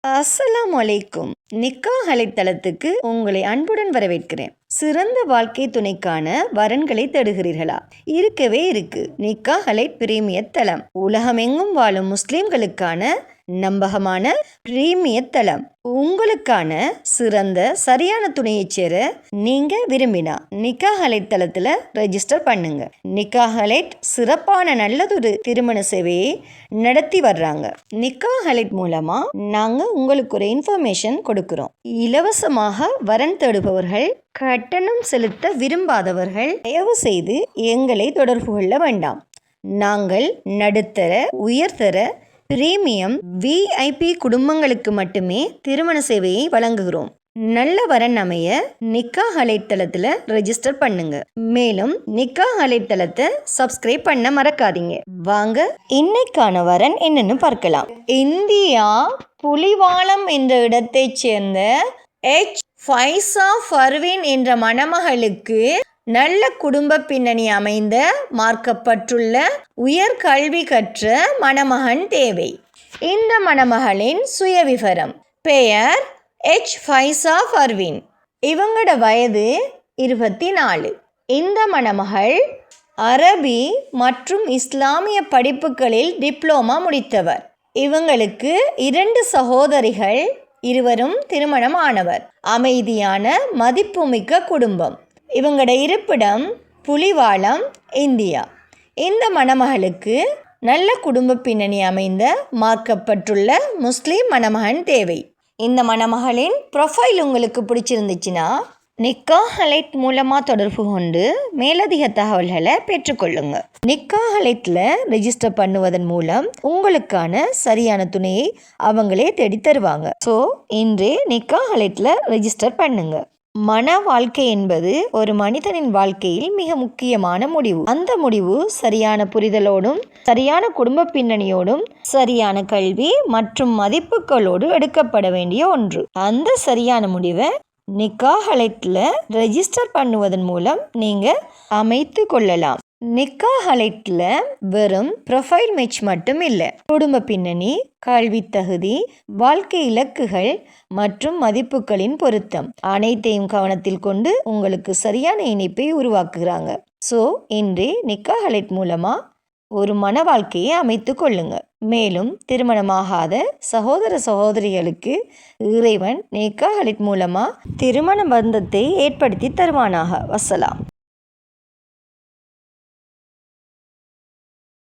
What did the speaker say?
அஸ்ஸலாமு அலைக்கும். நிக்காஹ் அலைத்தளத்துக்கு உங்களை அன்புடன் வரவேற்கிறேன். சிறந்த வாழ்க்கை துணைக்கான வரன்களை தேடுகிறீர்களா? இருக்கவே இருக்கு நிக்காஹ் அலை பிரீமியர் தளம். உலகமெங்கும் வாழும் முஸ்லிம்களுக்கான நம்பகமான பிரீமியர் தளம். உங்களுக்கான சிறந்த சரியான துணையை சேர நீங்க விரும்பினா நிக்காஹ் அலைட் தளத்துல ரெஜிஸ்டர் பண்ணுங்க. நிக்காஹ் அலைட் சிறப்பான நல்லதொரு திருமண சேவையை நடத்தி வர்றாங்க. நிக்காஹ் அலைட் மூலமா நாங்க உங்களுக்கு ஒரு இன்ஃபர்மேஷன் கொடுக்கிறோம். இலவசமாக வரன் தேடுபவர்கள், கட்டணம் செலுத்த விரும்பாதவர்கள் தயவு செய்து எங்களை தொடர்பு கொள்ள வேண்டாம். நாங்கள் நடுத்தர, உயர்தர, பிரீமியம், விஐபி குடும்பங்களுக்கு மட்டுமே திருமண சேவையை வழங்குகிறோம். நல்ல வரன் அமைய நிக்காஹ் அலைட் தளத்துல ரெஜிஸ்டர் பண்ணுங்க. மேலும் நிக்காஹ் அலைட் தளத்தை சப்ஸ்கிரைப் பண்ண மறக்காதீங்க. வாங்க இன்னைக்கான வரன் என்னன்னு பார்க்கலாம். இந்தியா புலிவாலம் என்ற இடத்தைச் சேர்ந்த ஃபைசா ஃபர்வீன் என்ற மணமகளுக்கு நல்ல குடும்ப பின்னணி அமைந்த, மார்க்கப்பட்டுள்ள, உயர் கல்வி கற்ற மணமகன் தேவை. இந்த மணமகளின் சுயவிவரம்: பெயர் ஃபைசா ஃபர்வீன். இவங்களோட வயது 24. இந்த மணமகள் அரபி மற்றும் இஸ்லாமிய படிப்புகளில் டிப்ளோமா முடித்தவர். இவங்களுக்கு 2 சகோதரிகள், இருவரும் திருமணம் ஆனவர். அமைதியான, மதிப்புமிக்க குடும்பம். இவங்களோட இருப்பிடம் புலிவாலம், இந்தியா. இந்த மணமகளுக்கு நல்ல குடும்ப பின்னணி அமைந்த, மார்க்கப்பட்டுள்ள முஸ்லீம் மணமகன் தேவை. இந்த மணமகளின் ப்ரொஃபைல் உங்களுக்கு பிடிச்சிருந்துச்சுன்னா நிக்காஹ் அலைட் மூலமாக தொடர்பு கொண்டு மேலதிக தகவல்களை பெற்றுக்கொள்ளுங்க. நிக்காஹ் அலைட்டில் ரெஜிஸ்டர் பண்ணுவதன் மூலம் உங்களுக்கான சரியான துணையை அவங்களே தேடி தருவாங்க. ஸோ இன்றே நிக்காஹ் அலைட்டில் ரெஜிஸ்டர் பண்ணுங்க. மன வாழ்க்கை என்பது ஒரு மனிதனின் வாழ்க்கையில் மிக முக்கியமான முடிவு. அந்த முடிவு சரியான புரிதலோடும், சரியான குடும்ப பின்னணியோடும், சரியான கல்வி மற்றும் மதிப்புகளோடு எடுக்கப்பட வேண்டிய ஒன்று. அந்த சரியான முடிவை நிக்காஹ் அலைட்டில் ரெஜிஸ்டர் பண்ணுவதன் மூலம் நீங்கள் அமைத்து கொள்ளலாம். நிக்காஹ் அலைட்டில் வெறும் ப்ரொஃபைல் மேட்ச் மட்டும் இல்லை, குடும்ப பின்னணி, கல்வி தகுதி, வாழ்க்கை இலக்குகள் மற்றும் மதிப்புகளின் பொருத்தம் அனைத்தையும் கவனத்தில் கொண்டு உங்களுக்கு சரியான இணைப்பை உருவாக்குகிறாங்க. ஸோ இன்றே நிக்காஹ் அலைட் மூலமாக ஒரு மன வாழ்க்கையை அமைத்து கொள்ளுங்க. மேலும் திருமணமாகாத சகோதர சகோதரிகளுக்கு இறைவன் நிக்காஹ் அலைட் மூலமாக திருமண பந்தத்தை ஏற்படுத்தி தருவானாக. வஸ்ஸலாம்.